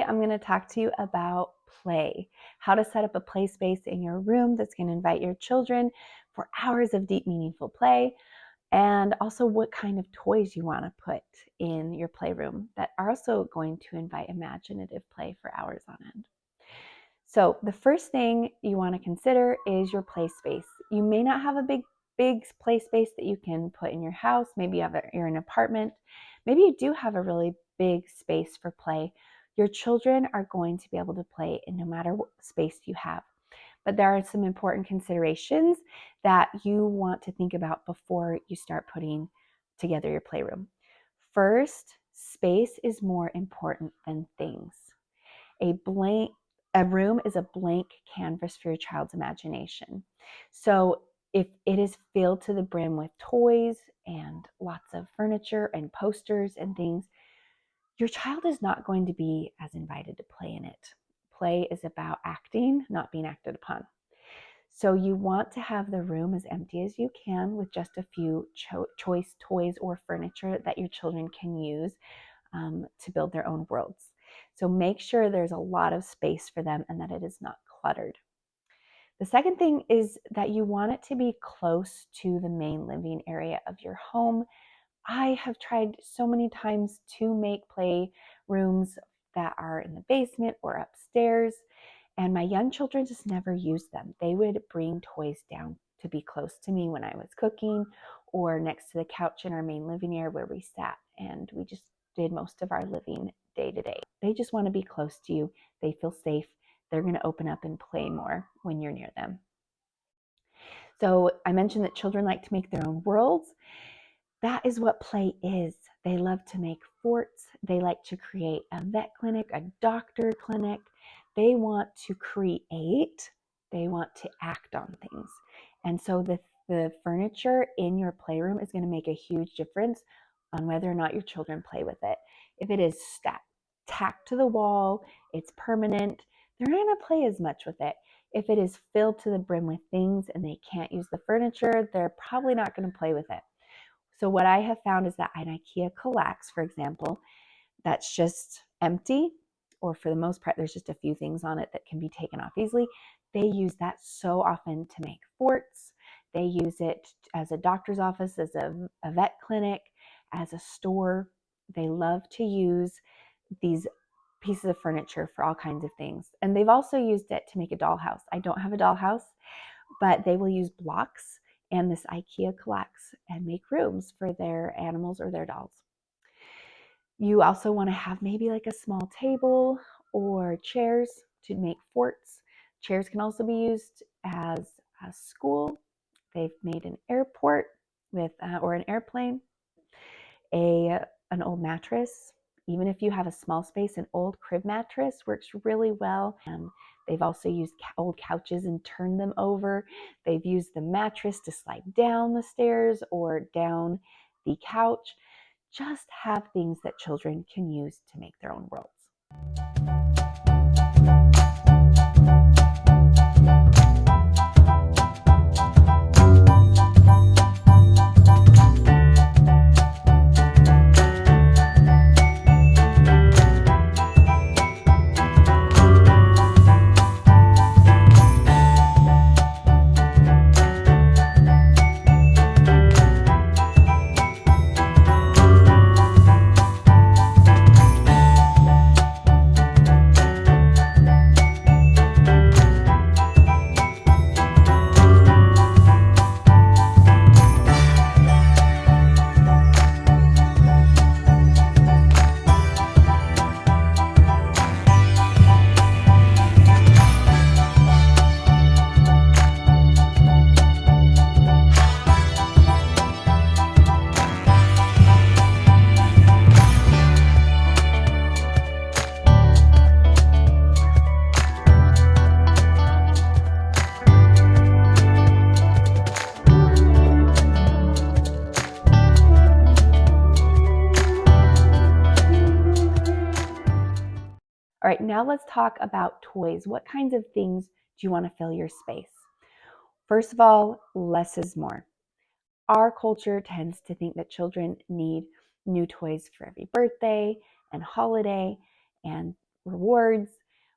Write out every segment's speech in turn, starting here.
Today, I'm going to talk to you about play, how to set up a play space in your room that's going to invite your children for hours of deep, meaningful play, and also what kind of toys you want to put in your playroom that are also going to invite imaginative play for hours on end. So the first thing you want to consider is your play space. You may not have a big play space that you can put in your house. Maybe you're in an apartment. Maybe you do have a really big space for play. Your children are going to be able to play in no matter what space you have. But there are some important considerations that you want to think about before you start putting together your playroom. First, space is more important than things. A room is a blank canvas for your child's imagination. So if it is filled to the brim with toys and lots of furniture and posters and things, your child is not going to be as invited to play in it. Play is about acting, not being acted upon. So you want to have the room as empty as you can with just a few choice toys or furniture that your children can use to build their own worlds. So make sure there's a lot of space for them and that it is not cluttered. The second thing is that you want it to be close to the main living area of your home. I have tried so many times to make play rooms that are in the basement or upstairs, and my young children just never used them. They would bring toys down to be close to me when I was cooking or next to the couch in our main living area where we sat, and we just did most of our living day to day. They just want to be close to you. They feel safe. They're going to open up and play more when you're near them. So I mentioned that children like to make their own worlds. That is what play is. They love to make forts. They like to create a vet clinic, a doctor clinic. They want to create. They want to act on things. And so the furniture in your playroom is going to make a huge difference on whether or not your children play with it. If it is tacked to the wall, it's permanent, they're not going to play as much with it. If it is filled to the brim with things and they can't use the furniture, they're probably not going to play with it. So what I have found is that an IKEA Kallax, for example, that's just empty, or for the most part, there's just a few things on it that can be taken off easily. They use that so often to make forts. They use it as a doctor's office, as a vet clinic, as a store. They love to use these pieces of furniture for all kinds of things. And they've also used it to make a dollhouse. I don't have a dollhouse, but they will use blocks and this IKEA Kallax and make rooms for their animals or their dolls. You also want to have maybe like a small table or chairs to make forts. Chairs can also be used as a school. They've made an airport with or an airplane, an old mattress. Even if you have a small space, an old crib mattress works really well. They've also used old couches and turned them over. They've used the mattress to slide down the stairs or down the couch. Just have things that children can use to make their own worlds. All right, now let's talk about toys. What kinds of things do you want to fill your space? First of all, less is more. Our culture tends to think that children need new toys for every birthday and holiday, and rewards,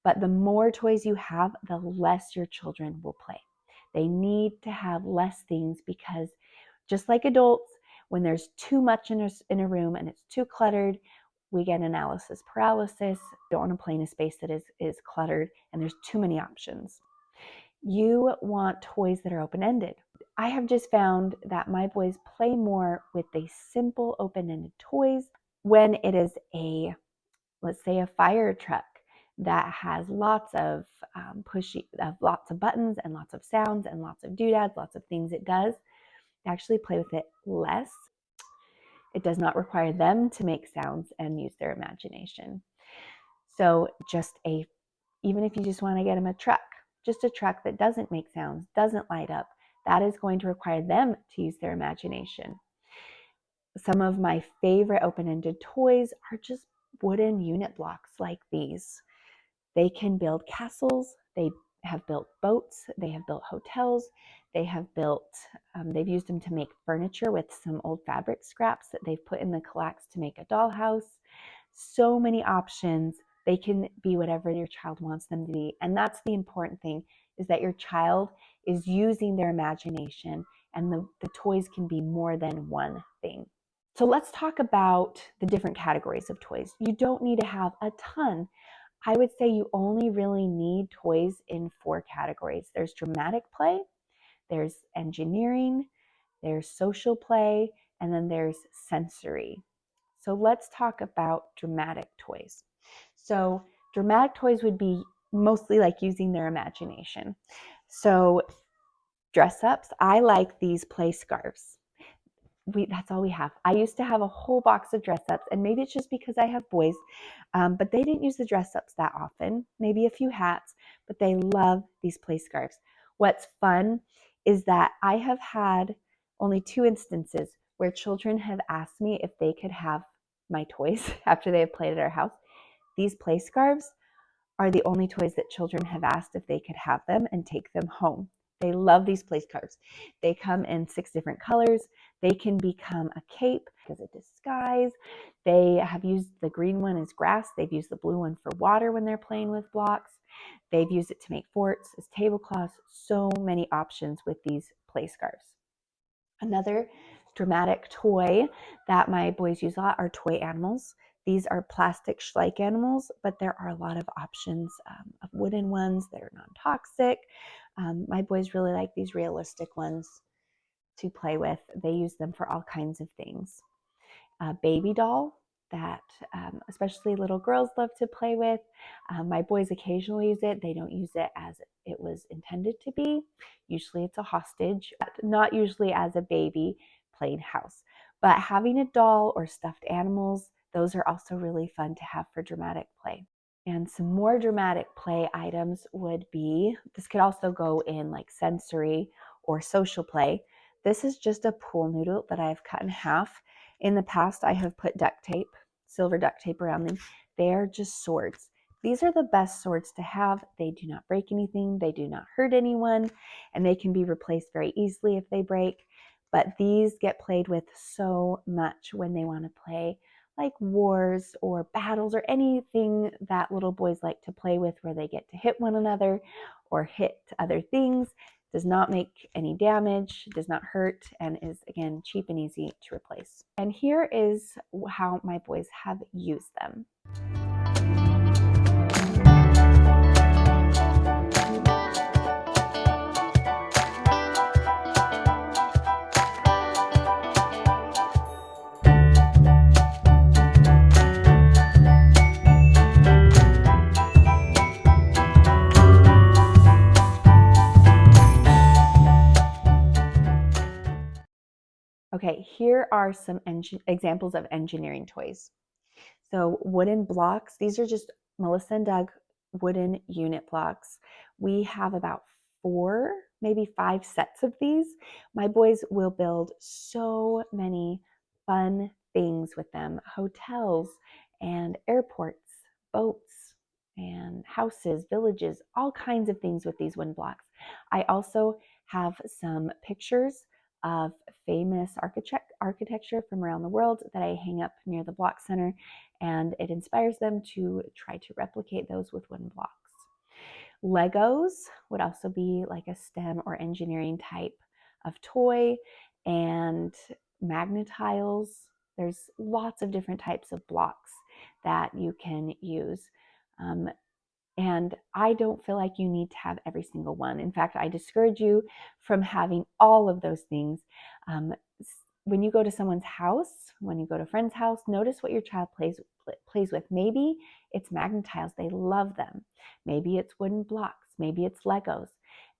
but the more toys you have, the less your children will play. They need to have less things because just like adults, when there's too much in a room and it's too cluttered, we get analysis paralysis. Don't want to play in a space that is cluttered and there's too many options. You want toys that are open-ended. I have just found that my boys play more with the simple open-ended toys when it is let's say a fire truck that has lots of lots of buttons and lots of sounds and lots of doodads, lots of things it does. They actually play with it less. It does not require them to make sounds and use their imagination. So even if you just want to get them a truck, just a truck that doesn't make sounds, doesn't light up, that is going to require them to use their imagination. Some of my favorite open-ended toys are just wooden unit blocks like these. They can build castles, they have built boats, they have built hotels, they've used them to make furniture with some old fabric scraps that they've put in the collax to make a dollhouse. So many options. They can be whatever your child wants them to be. And that's the important thing, is that your child is using their imagination, and the toys can be more than one thing. So let's talk about the different categories of toys. You don't need to have a ton. I would say you only really need toys in 4 categories. There's dramatic play, there's engineering, there's social play, and then there's sensory. So let's talk about dramatic toys. So dramatic toys would be mostly like using their imagination. So dress ups, I like these play scarves. That's all we have. I used to have a whole box of dress ups, and maybe it's just because I have boys, but they didn't use the dress ups that often, maybe a few hats, but they love these play scarves. What's fun is that I have had only 2 instances where children have asked me if they could have my toys after they have played at our house. These play scarves are the only toys that children have asked if they could have them and take them home. They love these play scarves. They come in 6 different colors. They can become a cape as a disguise. They have used the green one as grass. They've used the blue one for water when they're playing with blocks. They've used it to make forts, as tablecloths. So many options with these play scarves. Another dramatic toy that my boys use a lot are toy animals. These are plastic Schleich animals, but there are a lot of options of wooden ones that are non-toxic. My boys really like these realistic ones to play with. They use them for all kinds of things. A baby doll that especially little girls love to play with. My boys occasionally use it. They don't use it as it was intended to be. Usually it's a hostage, not usually as a baby playing house. But having a doll or stuffed animals, those are also really fun to have for dramatic play. And some more dramatic play items would be, this could also go in like sensory or social play. This is just a pool noodle that I've cut in half. In the past, I have put duct tape, silver duct tape around them. They are just swords. These are the best swords to have. They do not break anything. They do not hurt anyone, and they can be replaced very easily if they break. But these get played with so much when they want to play like wars or battles or anything that little boys like to play with, where they get to hit one another or hit other things. Does not make any damage, does not hurt, and is, again, cheap and easy to replace. And here is how my boys have used them. Okay, here are some examples of engineering toys. So wooden blocks, these are just Melissa and Doug wooden unit blocks. We have about 4, maybe 5 sets of these. My boys will build so many fun things with them. Hotels and airports, boats and houses, villages, all kinds of things with these wooden blocks. I also have some pictures of famous architecture from around the world that I hang up near the block center, and it inspires them to try to replicate those with wooden blocks. Legos would also be like a STEM or engineering type of toy, and magnetiles. There's lots of different types of blocks that you can use. And I don't feel like you need to have every single one. In fact, I discourage you from having all of those things. When you go to someone's house, when you go to a friend's house, notice what your child plays with. Maybe it's magnetiles. They love them. Maybe it's wooden blocks. Maybe it's Legos.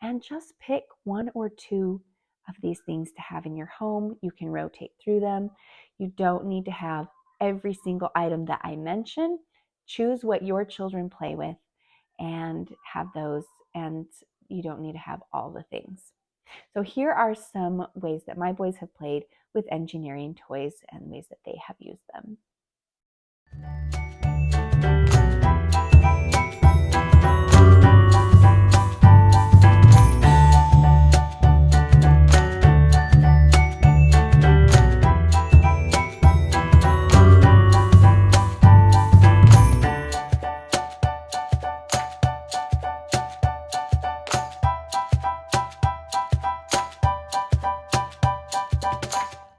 And just pick one or two of these things to have in your home. You can rotate through them. You don't need to have every single item that I mentioned. Choose what your children play with and have those, and you don't need to have all the things. So here are some ways that my boys have played with engineering toys and ways that they have used them.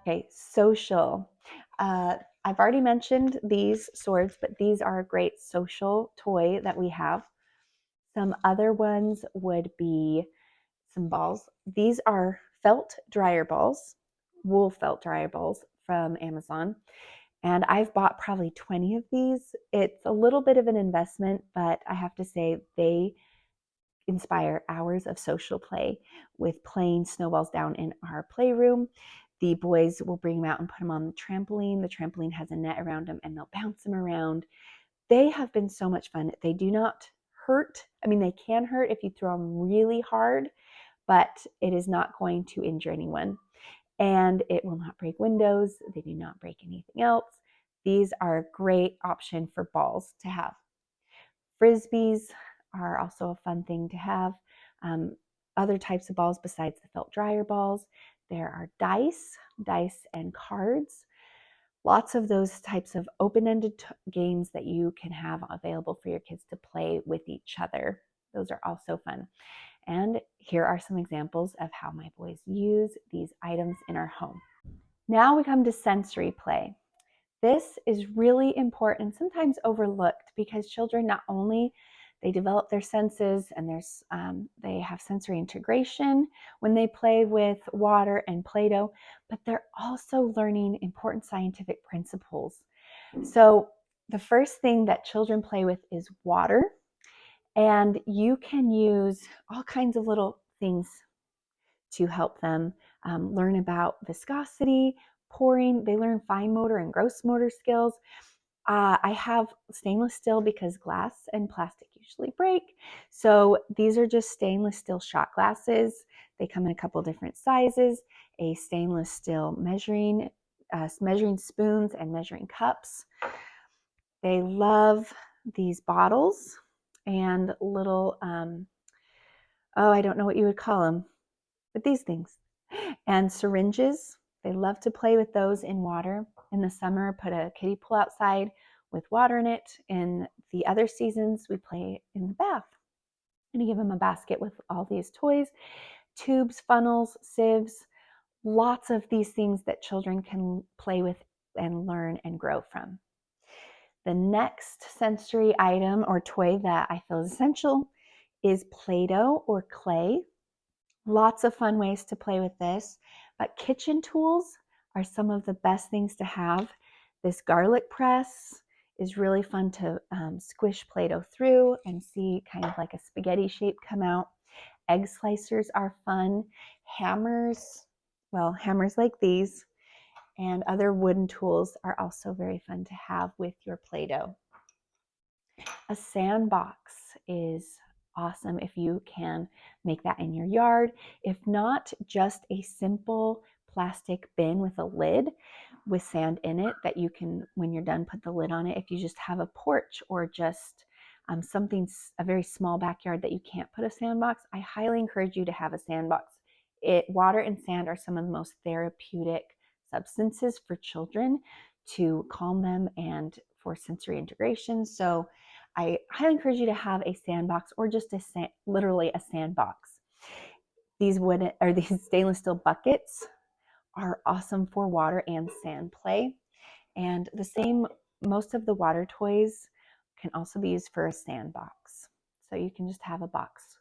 Okay, social. I've already mentioned these swords, but these are a great social toy that we have. Some other ones would be some balls. These are felt dryer balls, wool felt dryer balls from Amazon. And I've bought probably 20 of these. It's a little bit of an investment, but I have to say they inspire hours of social play with playing snowballs down in our playroom. The boys will bring them out and put them on the trampoline. The trampoline has a net around them and they'll bounce them around. They have been so much fun. They do not hurt. I mean, they can hurt if you throw them really hard, but it is not going to injure anyone. And it will not break windows. They do not break anything else. These are a great option for balls to have. Frisbees are also a fun thing to have. Other types of balls besides the felt dryer balls, there are dice and cards. Lots of those types of open-ended games that you can have available for your kids to play with each other. Those are also fun. And here are some examples of how my boys use these items in our home. Now we come to sensory play. This is really important, sometimes overlooked, because children not only they develop their senses and they have sensory integration when they play with water and Play-Doh, but they're also learning important scientific principles. So the first thing that children play with is water, and you can use all kinds of little things to help them learn about viscosity, pouring. They learn fine motor and gross motor skills. I have stainless steel because glass and plastic usually break. So these are just stainless steel shot glasses. They come in a couple different sizes, a stainless steel measuring spoons and measuring cups. They love these bottles and little, I don't know what you would call them, but these things. And syringes, they love to play with those in water. In the summer, put a kiddie pool outside with water in it. In the other seasons, we play in the bath. I'm going to give them a basket with all these toys, tubes, funnels, sieves, lots of these things that children can play with and learn and grow from. The next sensory item or toy that I feel is essential is Play-Doh or clay. Lots of fun ways to play with this, but kitchen tools are some of the best things to have. This garlic press is really fun to squish Play-Doh through and see kind of like a spaghetti shape come out. Egg slicers are fun. Hammers like these and other wooden tools are also very fun to have with your Play-Doh. A sandbox is awesome if you can make that in your yard. If not, just a simple plastic bin with a lid with sand in it that you can, when you're done, put the lid on it. If you just have a porch or just a very small backyard that you can't put a sandbox, I highly encourage you to have a sandbox Water and sand are some of the most therapeutic substances for children to calm them and for sensory integration. So I highly encourage you to have a sandbox or just literally a sandbox. These these stainless steel buckets are awesome for water and sand play. And most of the water toys can also be used for a sandbox. So you can just have a box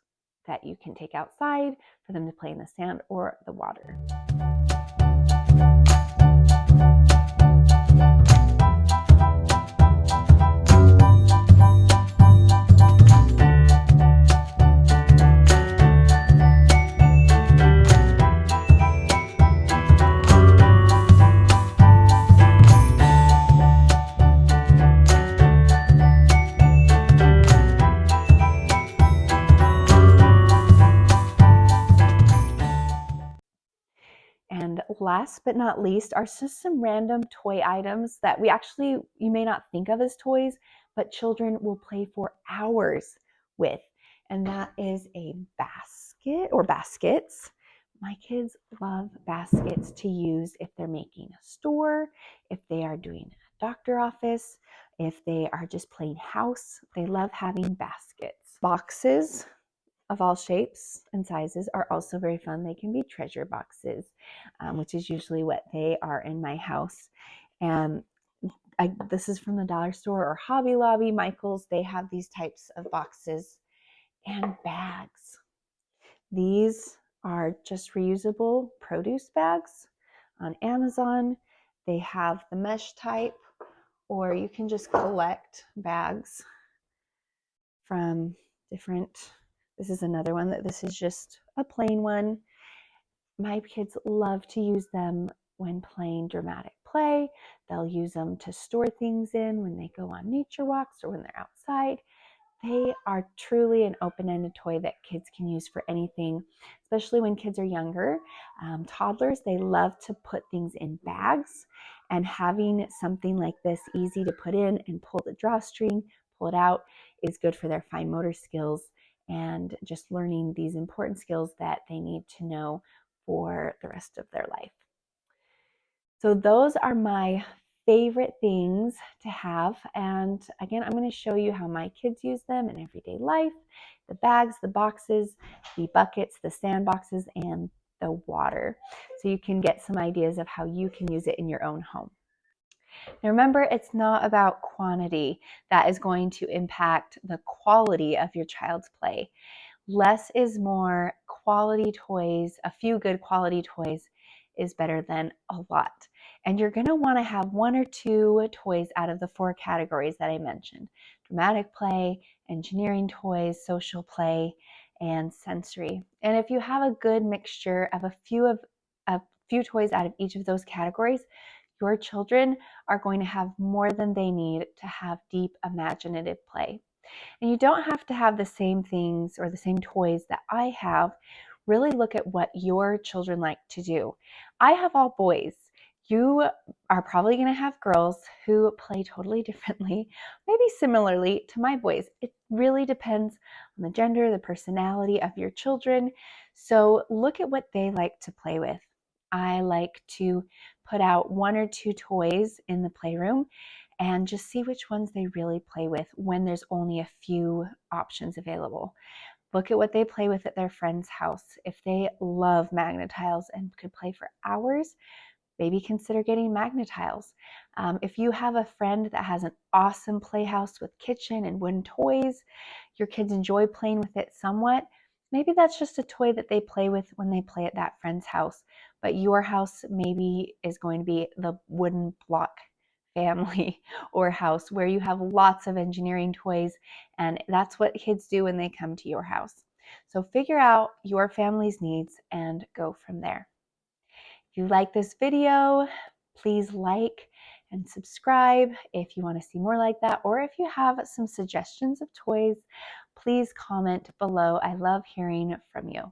that you can take outside for them to play in the sand or the water. And last but not least are just some random toy items that you may not think of as toys, but children will play for hours with. And that is a basket or baskets. My kids love baskets to use if they're making a store, if they are doing a doctor office, if they are just playing house. They love having baskets. Boxes of all shapes and sizes are also very fun. They can be treasure boxes, which is usually what they are in my house. And this is from the dollar store or Hobby Lobby, Michael's. They have these types of boxes and bags. These are just reusable produce bags on Amazon. They have the mesh type, or you can just collect bags from different. This is another one this is just a plain one. My kids love to use them when playing dramatic play. They'll use them to store things in when they go on nature walks or when they're outside. They are truly an open-ended toy that kids can use for anything, especially when kids are younger. Toddlers, they love to put things in bags, and having something like this easy to put in and pull the drawstring, pull it out, is good for their fine motor skills and just learning these important skills that they need to know for the rest of their life. So those are my favorite things to have. And again, I'm going to show you how my kids use them in everyday life: the bags, the boxes, the buckets, the sandboxes, and the water. So you can get some ideas of how you can use it in your own home. Now remember, it's not about quantity that is going to impact the quality of your child's play. Less is more. Quality toys, a few good quality toys, is better than a lot. And you're going to want to have one or two toys out of the 4 categories that I mentioned: dramatic play, engineering toys, social play, and sensory. And if you have a good mixture of a few toys out of each of those categories, your children are going to have more than they need to have deep imaginative play. And you don't have to have the same things or the same toys that I have. Really look at what your children like to do. I have all boys. You are probably going to have girls who play totally differently, maybe similarly to my boys. It really depends on the gender, the personality of your children. So look at what they like to play with. I like to put out 1 or 2 toys in the playroom and just see which ones they really play with when there's only a few options available. Look at what they play with at their friend's house. If they love Magnetiles and could play for hours, maybe consider getting Magnetiles. If you have a friend that has an awesome playhouse with kitchen and wooden toys, your kids enjoy playing with it somewhat, maybe that's just a toy that they play with when they play at that friend's house. But your house maybe is going to be the wooden block family or house where you have lots of engineering toys, and that's what kids do when they come to your house. So figure out your family's needs and go from there. If you like this video, please like and subscribe if you want to see more like that, or if you have some suggestions of toys, please comment below. I love hearing from you.